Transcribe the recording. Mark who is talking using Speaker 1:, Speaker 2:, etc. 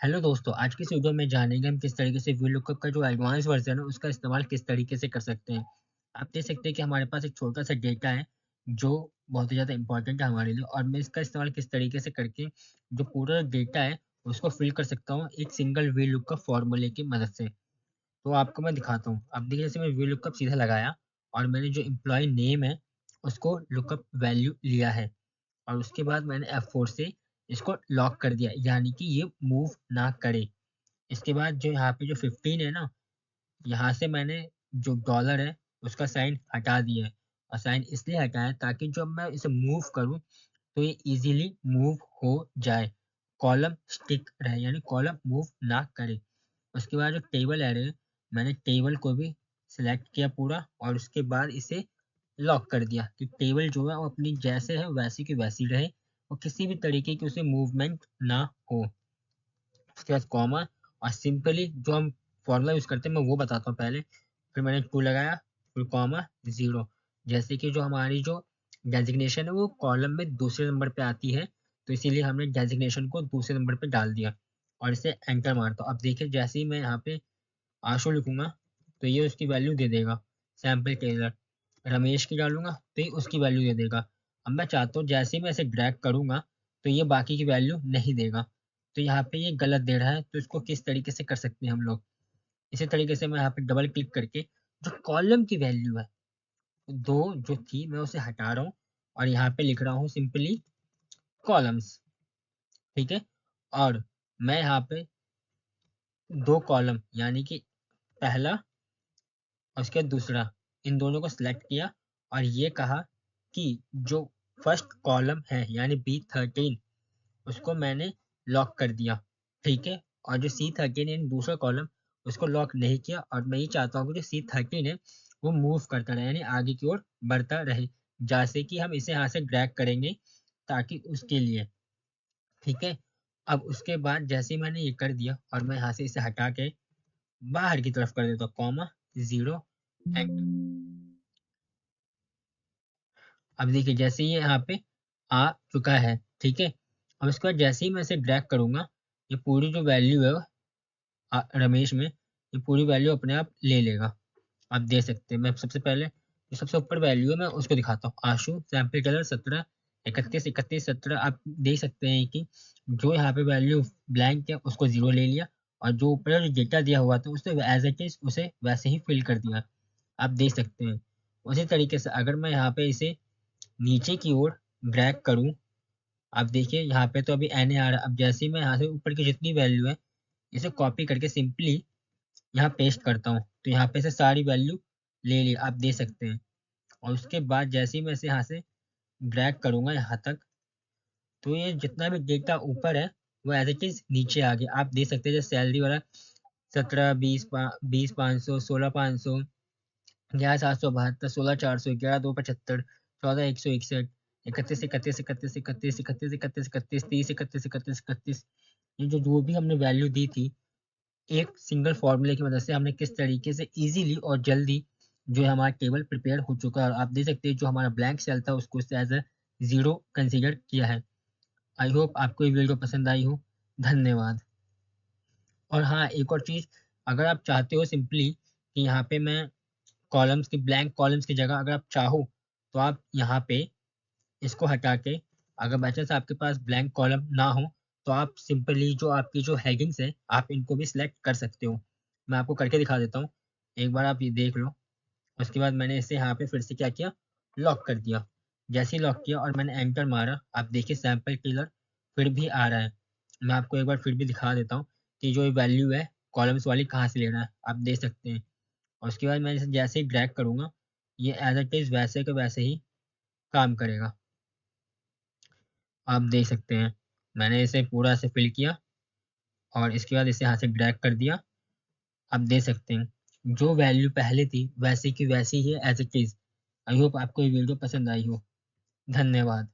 Speaker 1: Hello दोस्तों, आज की इस वीडियो में जानेंगे हम किस तरीके से वीलुकअप का जो एडवांस वर्जन है उसका इस्तेमाल किस तरीके से कर सकते हैं। आप देख सकते हैं कि हमारे पास एक छोटा-सा डेटा है जो बहुत ही ज़्यादा इम्पोर्टेंट है हमारे लिए और मैं इसका इस्तेमाल किस तरीके से करके जो पूरा डेटा है उसको फिल कर सकता हूँ एक सिंगल वीलुकअप फॉर्मूले की मदद से। तो आपको मैं दिखाता हूँ। अब देखिए जैसे मैं वीलुकअप सीधा लगाया और मैंने जो एम्प्लॉयी नेम है उसको लुकअप वैल्यू लिया है। और उसके बाद मैंने F4 से इसको लॉक कर दिया, यानी कि ये मूव ना करे। इसके बाद जो यहाँ पे जो 15 है ना, यहाँ से मैंने जो डॉलर है उसका साइन हटा दिया है और साइन इसलिए हटाया है ताकि जब मैं इसे मूव करूँ तो ये इजीली मूव हो जाए, कॉलम स्टिक रहे यानी कॉलम मूव ना करे। उसके बाद जो टेबल एरे है, मैंने टेबल को भी सिलेक्ट किया पूरा और उसके बाद इसे लॉक कर दिया कि टेबल जो है वो अपनी जैसे है वैसी की वैसी रहे और किसी भी तरीके की उसे मूवमेंट ना हो। उसके बाद कॉमा और सिंपली जो हम फॉर्मूला यूज़ करते हैं मैं वो बताता हूँ पहले। फिर मैंने 2 लगाया, फिर कॉमा 0 जैसे कि जो हमारी जो डेज़िग्नेशन है वो कॉलम में दूसरे नंबर पे आती है, तो इसीलिए हमने डेज़िग्नेशन को दूसरे नंबर पे डाल दिया और इसे एंटर मारता हूँ। अब देखिए जैसे ही मैं यहाँ पे आशु लिखूँगा, तो ये उसकी वैल्यू दे देगा, सैंपल टेलर। रमेश की डालूँगा, तो ये उसकी वैल्यू दे देगा। अब मैं चाहता हूँ जैसे ही मैं इसे ड्रैग करूँगा, तो ये बाकी की वैल्यू नहीं देगा। तो यहाँ पे ये गलत दे रहा है, तो इसको किस तरीके से कर सकते हैं हम लोग? इसी तरीके से मैं यहाँ पे डबल क्लिक करके जो कॉलम की वैल्यू है, 2 जो थी मैं उसे हटा रहा हूँ और यहाँ पे लिख रहा हूँ सिंपली कॉलम्स, ठीक है? और मैं यहाँ पे 2 कॉलम यानी कि पहला और उसके बाद दूसरा, इन दोनों को सिलेक्ट किया और ये कहा कि जो फर्स्ट कॉलम है यानी B13 उसको मैंने लॉक कर दिया, ठीक है? और जो C13 यानी दूसरा कॉलम उसको लॉक नहीं किया और मैं ये चाहता हूँ कि जो C13 है वो मूव करता रहे यानी आगे की ओर बढ़ता रहे। जैसे कि हम इसे यहाँ से ड्रैग करेंगे ताकि उसके लिए, ठीक है? अब उसके बाद जैसे ही मैंने ये कर दिया और मैं यहाँ से इसे हटा के बाहर की तरफ कर देता हूँ, कॉमा 0 एंड अब देखिए जैसे ही ये यहाँ पे आ चुका है, ठीक है? अब इसके बाद जैसे ही मैं इसे ड्रैग करूँगा, ये पूरी जो वैल्यू है रमेश में, ये पूरी वैल्यू अपने आप ले लेगा। आप देख सकते हैं, मैं सबसे पहले जो सबसे ऊपर वैल्यू है मैं उसको दिखाता हूँ। आशु सैंपल कलर 17 31 31 17 आप देख सकते हैं कि जो यहाँ पे वैल्यू ब्लैंक है उसको 0 ले लिया और जो ऊपर जो डेटा दिया हुआ था उसे एज़ इट इज़ उसे वैसे ही फ़िल कर दिया। आप देख सकते हैं। उसी तरीके से अगर मैं यहाँ पे इसे नीचे की ओर ड्रैग करूँ, आप देखिए यहाँ पे तो अभी NA आ रहा है। अब जैसे ही मैं यहाँ से ऊपर की जितनी वैल्यू है, इसे कॉपी करके सिंपली यहाँ पेस्ट करता हूँ, तो यहाँ पे से सारी वैल्यू ले ली, आप देख सकते हैं। और उसके बाद जैसे ही मैं इसे यहाँ से ड्रैग करूँगा यहाँ तक, तो ये जितना भी डेटा ऊपर है, वो एज़ इट इज़ नीचे आ गया। आप देख सकते हैं जैसे सैलरी वाला 17, 20 500, 16 500, 11 772, 16 400, 11 2 75, 14 161, 31 31 31 31 31 31 31, 30 31 31 31 ये जो भी हमने वैल्यू दी थी, एक सिंगल फ़ॉर्मूले की मदद से हमने किस तरीके से ईज़िली और जल्दी जो है हमारा टेबल प्रिपेयर हो चुका है और आप देख सकते हैं जो हमारा ब्लैंक सेल था उसको इससे एज़ अ 0 कंसीडर किया है। आई होप आपको ये वीडियो पसंद आई हो। धन्यवाद। और हाँ, एक और चीज़, अगर आप चाहते हो सिंपली कि यहाँ पे मैं कॉलम्स की ब्लैंक कॉलम्स की जगह अगर आप चाहो, तो आप यहाँ पे इसको हटा के अगर बाय चांस आपके पास ब्लैंक कॉलम ना हो, तो आप सिंपली जो आपकी जो हेडिंग्स हैं, आप इनको भी सिलेक्ट कर सकते हो। मैं आपको करके दिखा देता हूँ। एक बार आप ये देख लो। उसके बाद मैंने इसे यहाँ पे फिर से क्या किया, लॉक कर दिया। जैसे ही लॉक किया और मैंने एंटर मारा, आप देखिए सैंपल टेलर फिर भी आ रहा है। मैं आपको एक बार फिर भी दिखा देता हूँ कि जो ये वैल्यू है, कॉलम्स वाली कहाँ से लेना है, आप देख सकते हैं। और उसके बाद मैं इसे जैसे ही ड्रैग करूँगा, ये एज़ इट इज़ वैसे का वैसे ही काम करेगा। आप देख सकते हैं। मैंने इसे पूरा ऐसे फ़िल किया और इसके बाद इसे यहाँ से ड्रैग कर दिया। आप देख सकते हैं, जो वैल्यू पहले थी, वैसी की वैसी ही है as it is. I hope आपको ये वीडियो पसंद आई हो। धन्यवाद।